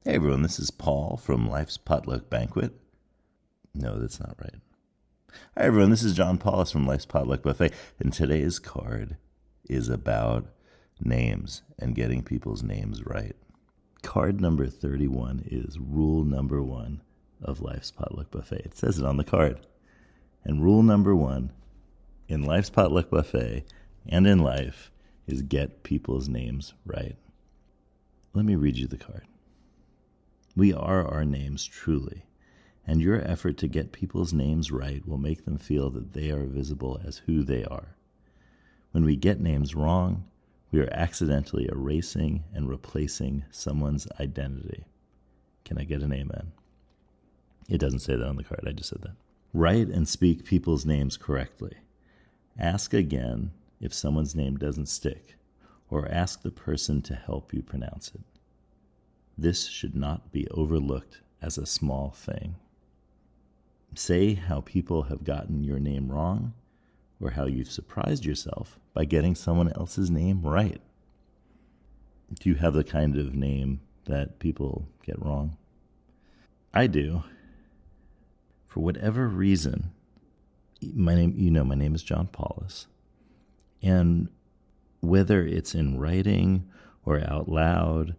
Hey everyone, this is Paul from Life's Potluck Banquet. No, that's not right. Hi everyone, this is John Paulus from Life's Potluck Buffet, and today's card is about names and getting people's names right. Card number 31 is rule number 1 of Life's Potluck Buffet. It says it on the card. And rule number 1 in Life's Potluck Buffet and in life is get people's names right. Let me read you the card. We are our names truly, and your effort to get people's names right will make them feel that they are visible as who they are. When we get names wrong, we are accidentally erasing and replacing someone's identity. Can I get an amen? It doesn't say that on the card, I just said that. Write and speak people's names correctly. Ask again if someone's name doesn't stick, or ask the person to help you pronounce it. This should not be overlooked as a small thing. Say how people have gotten your name wrong, or how you've surprised yourself by getting someone else's name right. Do you have the kind of name that people get wrong? I do. For whatever reason, my name is John Paulus, and whether it's in writing or out loud,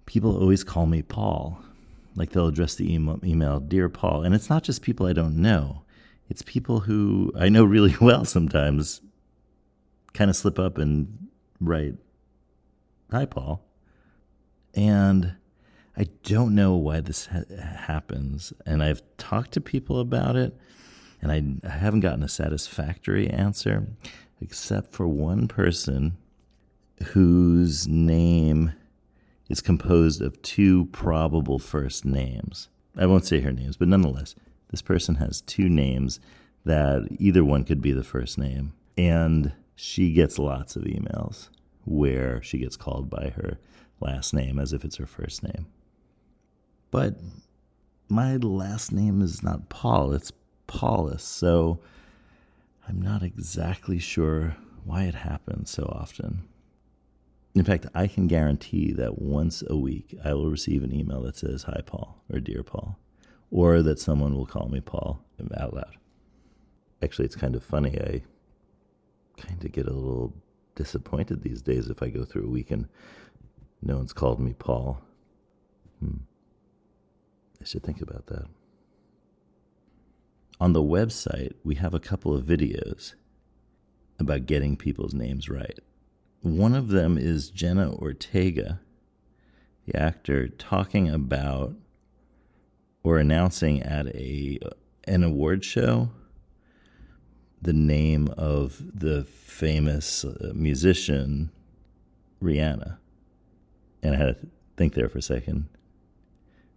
people always call me Paul. Like they'll address the email, Dear Paul. And it's not just people I don't know. It's people who I know really well sometimes kind of slip up and write, Hi, Paul. And I don't know why this happens. And I've talked to people about it, and I haven't gotten a satisfactory answer, except for one person whose name is composed of two probable first names. I won't say her names, but nonetheless, this person has two names that either one could be the first name. And she gets lots of emails where she gets called by her last name as if it's her first name. But my last name is not Paul, it's Paulus. So I'm not exactly sure why it happens so often. In fact, I can guarantee that once a week I will receive an email that says, Hi, Paul, or Dear Paul, or that someone will call me Paul out loud. Actually, it's kind of funny. I kind of get a little disappointed these days if I go through a week and no one's called me Paul. I should think about that. On the website, we have a couple of videos about getting people's names right. One of them is Jenna Ortega, the actor, talking about or announcing at an award show the name of the famous musician Rihanna. And I had to think there for a second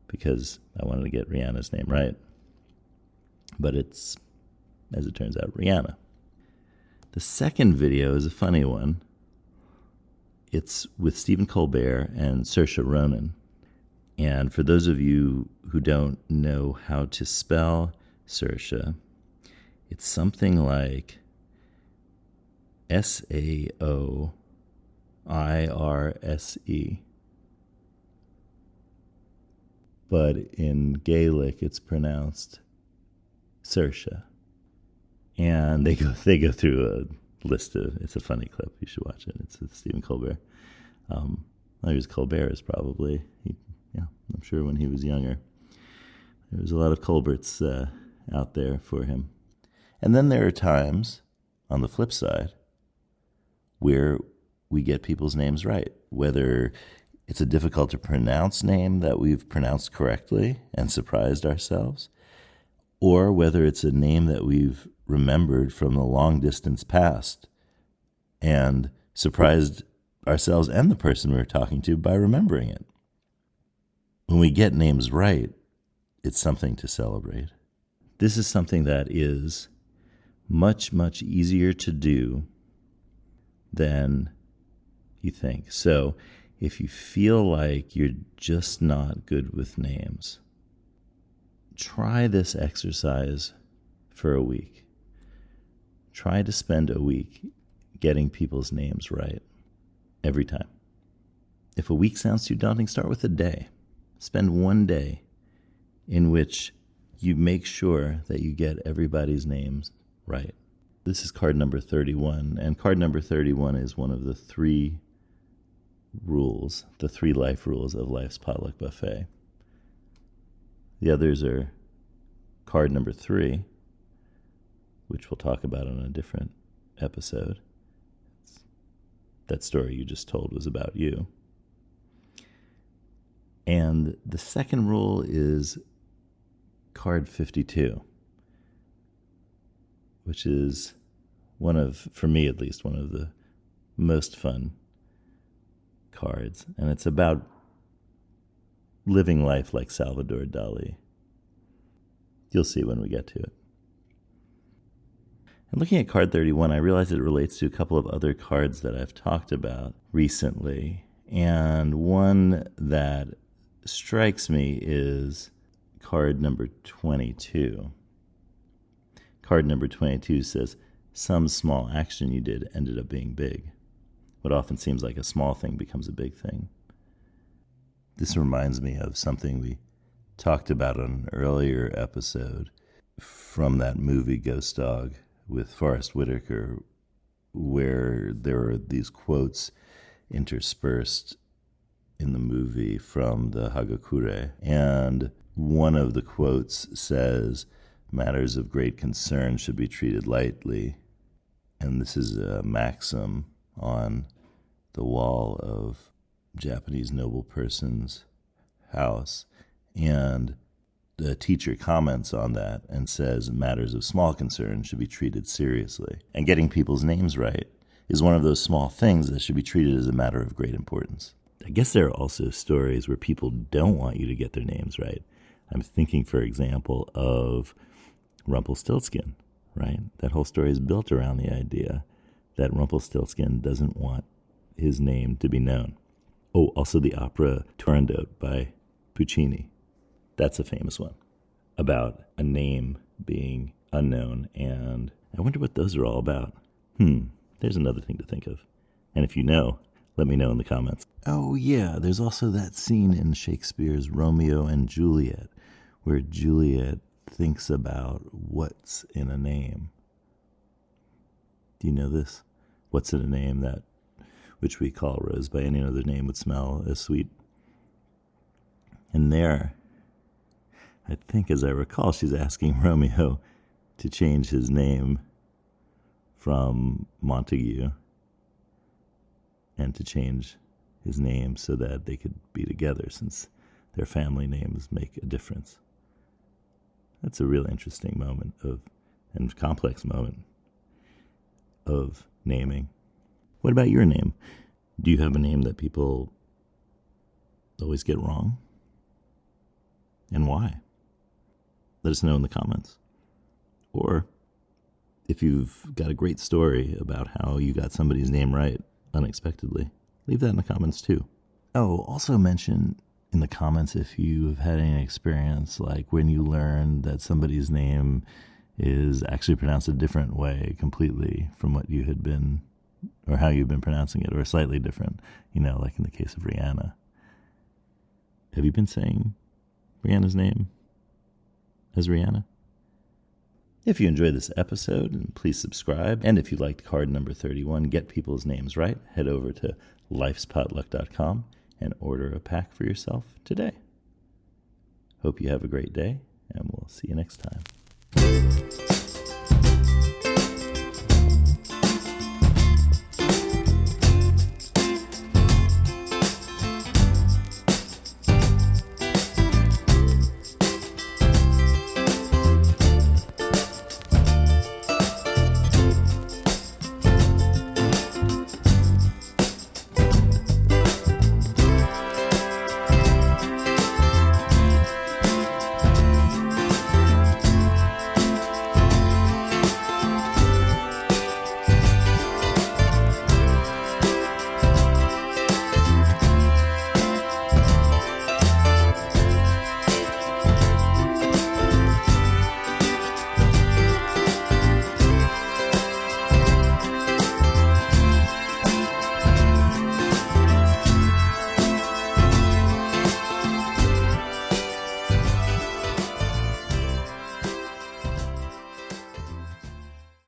because I wanted to get Rihanna's name right. But it's, as it turns out, Rihanna. The second video is a funny one. It's with Stephen Colbert and Saoirse Ronan. And for those of you who don't know how to spell Saoirse, it's something like Saoirse. But in Gaelic, it's pronounced Saoirse. And they go through a list of, it's a funny clip, you should watch it. It's Stephen Colbert. He was Colbert's probably. I'm sure when he was younger. There was a lot of Colberts out there for him. And then there are times, on the flip side, where we get people's names right, whether it's a difficult to pronounce name that we've pronounced correctly and surprised ourselves, or whether it's a name that we've remembered from the long distance past and surprised ourselves and the person we were talking to by remembering it. When we get names right, it's something to celebrate. This is something that is much, much easier to do than you think. So if you feel like you're just not good with names, try this exercise for a week. Try to spend a week getting people's names right every time. If a week sounds too daunting, start with a day. Spend one day in which you make sure that you get everybody's names right. This is card number 31, and card number 31 is one of the 3 rules, the 3 life rules of Life's Potluck Buffet. The others are card number 3, which we'll talk about on a different episode. That story you just told was about you. And the second rule is card 52, which is one of, for me at least, one of the most fun cards. And it's about living life like Salvador Dali. You'll see when we get to it. And looking at card 31, I realize it relates to a couple of other cards that I've talked about recently. And one that strikes me is card number 22. Card number 22 says, some small action you did ended up being big. What often seems like a small thing becomes a big thing. This reminds me of something we talked about on an earlier episode from that movie Ghost Dog with Forrest Whitaker, where there are these quotes interspersed in the movie from the Hagakure. And one of the quotes says, matters of great concern should be treated lightly. And this is a maxim on the wall of Japanese noble person's house. And the teacher comments on that and says matters of small concern should be treated seriously. And getting people's names right is one of those small things that should be treated as a matter of great importance. I guess there are also stories where people don't want you to get their names right. I'm thinking, for example, of Rumpelstiltskin, right? That whole story is built around the idea that Rumpelstiltskin doesn't want his name to be known. Oh, also the opera Turandot by Puccini. That's a famous one about a name being unknown, and I wonder what those are all about. There's another thing to think of. And if you know, let me know in the comments. Oh yeah, there's also that scene in Shakespeare's Romeo and Juliet where Juliet thinks about what's in a name. Do you know this? What's in a name that which we call rose by any other name would smell as sweet? And there, I think as I recall, she's asking Romeo to change his name from Montague and to change his name so that they could be together, since their family names make a difference. That's a really interesting moment and complex moment of naming. What about your name? Do you have a name that people always get wrong? And why? Let us know in the comments. Or if you've got a great story about how you got somebody's name right unexpectedly, leave that in the comments too. Oh, also mention in the comments if you've had any experience like when you learned that somebody's name is actually pronounced a different way completely from what you had been, or how you've been pronouncing it, or slightly different, like in the case of Rihanna. Have you been saying Rihanna's name as Rihanna? If you enjoyed this episode, please subscribe. And if you liked card number 31, get people's names right, head over to lifespotluck.com and order a pack for yourself today. Hope you have a great day, and we'll see you next time.